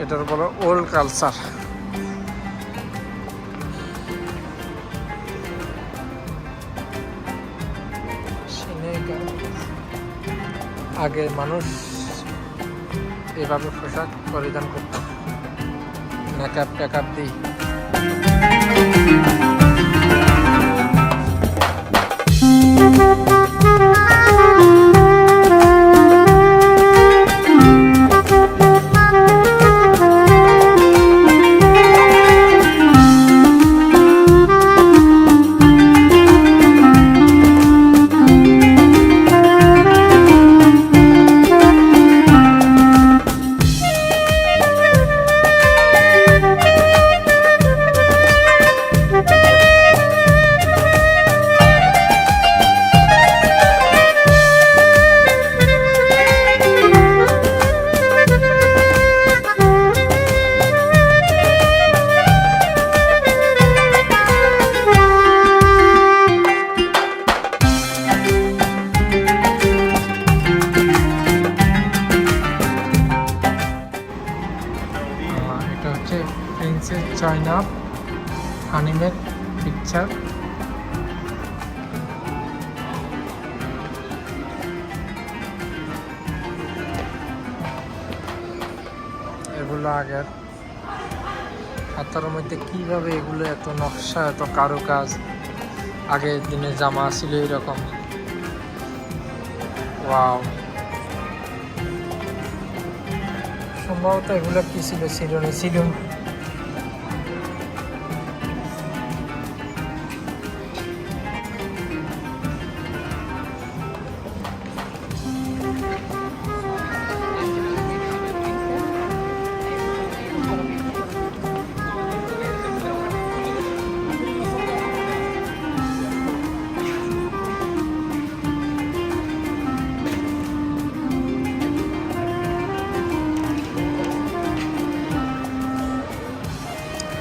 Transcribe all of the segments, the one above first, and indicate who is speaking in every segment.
Speaker 1: এটার বলে old culture. আগে মানুষ এভাবে পোশাক পরিধান করত, মেকআপ টেকআপ দিই। China animate picture. এগুলো আগের হাতার মধ্যে কিভাবে এগুলো এত নকশা, এত কারুকাজ। আগের দিনে জামা ছিল এরকম। ওয়াও, সম্ভবত এগুলো কি ছিল, সিডনি ছিল।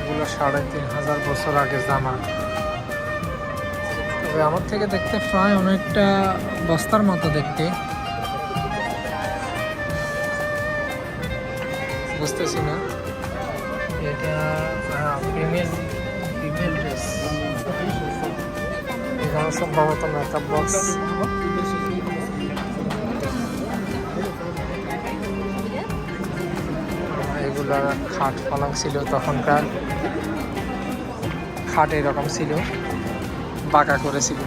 Speaker 1: এগুলো ৩,৫০০ বছর আগে জামা। তবে আমার থেকে দেখতে প্রায় অনেকটা বস্তার মতো দেখতে, বুঝতেছি না। এটা ফিমেল ড্রেস, এখানে সম্ভবত মেকআপ বক্স। এগুলা খাট পালং ছিল, তখনকার খাট এরকম ছিল, বাঁকা করেছিল।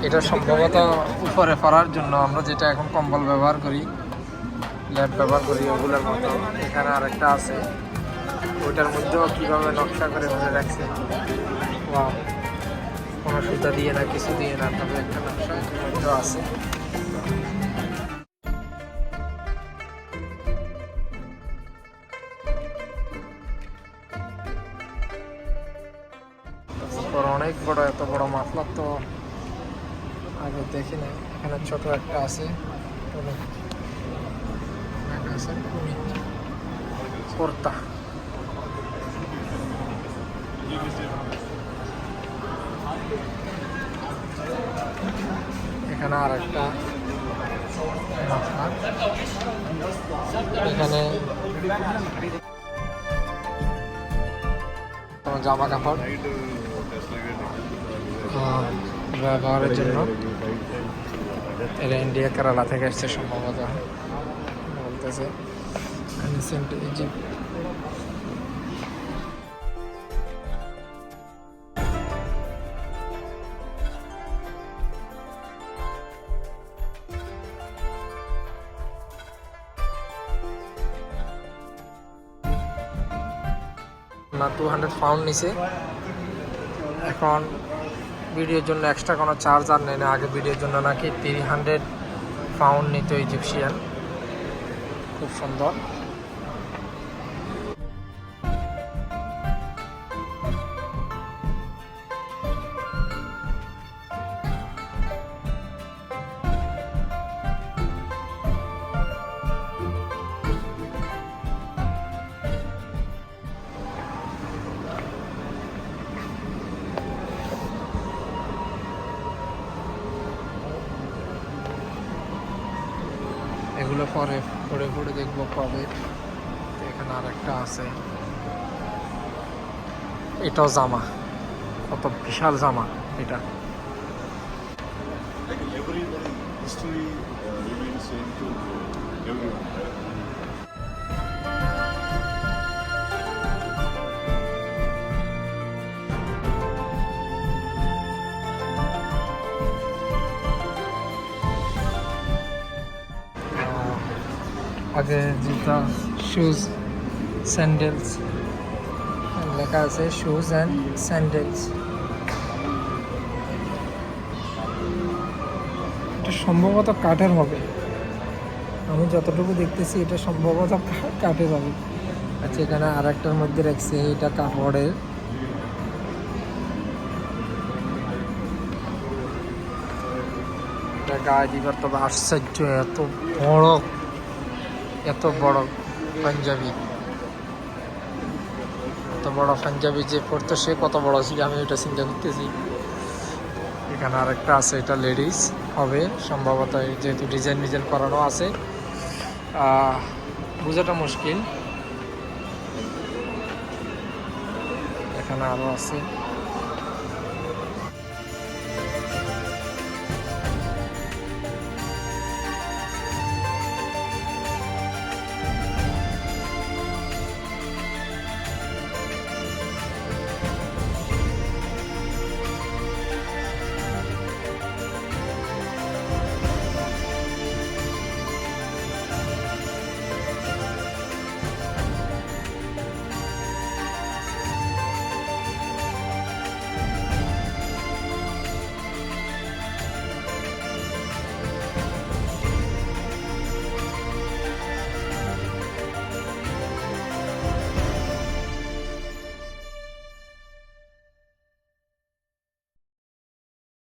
Speaker 1: এটা সম্ভবত উপরে পড়ার জন্য আমরা যেটা এখন কম্বল ব্যবহার করি, ল্যাপ ব্যবহার করি, ওগুলোর মতো। এখানে আরেকটা আছে, ওইটার মধ্যেও কীভাবে নকশা করে ধরে রাখছে। কোনো সুতা দিয়ে না, কিছু দিয়ে না, তবে একটা নকশা এটার মধ্যেও আছে। অনেক বড়, এত বড় মাফলার তো আগে দেখি না। এখানে ছোট একটা আছে, কুর্তা। এখানে আর একটা মাফলার। এখানে জামা কাপড় ব্যবহারের জন্য। এরা ইন্ডিয়া কেরালা থেকে এসছে সম্ভবত, বলতেছে। না 200 পাউন্ড নিছে। এখন ভিডিওর জন্য এক্সট্রা কোনো চার্জ আর নেই না। আগে ভিডিওর জন্য নাকি 300 পাউন্ড নিত ইজিপশিয়ান। খুব সুন্দর। এগুলো পরে পরে পরে দেখবো কবে। এখানে আর একটা আছে, এটাও জামা, কত বিশাল জামা এটা।
Speaker 2: Like everybody, history remains same to everyone, right?
Speaker 1: আগে জুতা, শুজ, স্যান্ডেলস লেখা আছে, শুজ অ্যান্ড স্যান্ডেলস। এটা সম্ভবত কাঠের হবে, আমি যতটুকু দেখতেছি এটা সম্ভবত কাঠের হবে। আচ্ছা, এখানে আর একটার মধ্যে রাখছে, এটা কাপড়ের। এটা গায়ে দিবার, তবে আশ্চর্য, এত বড় পাঞ্জাবি, এত বড় পাঞ্জাবি যে পড়তো সে কত বড় ছিল, আমি এটা চিন্তা করতেছি। এখানে আরেকটা আছে, এটা লেডিস হবে সম্ভবত, যেহেতু ডিজাইন করানো আছে, বোঝাটা মুশকিল। এখানে আরো আছে।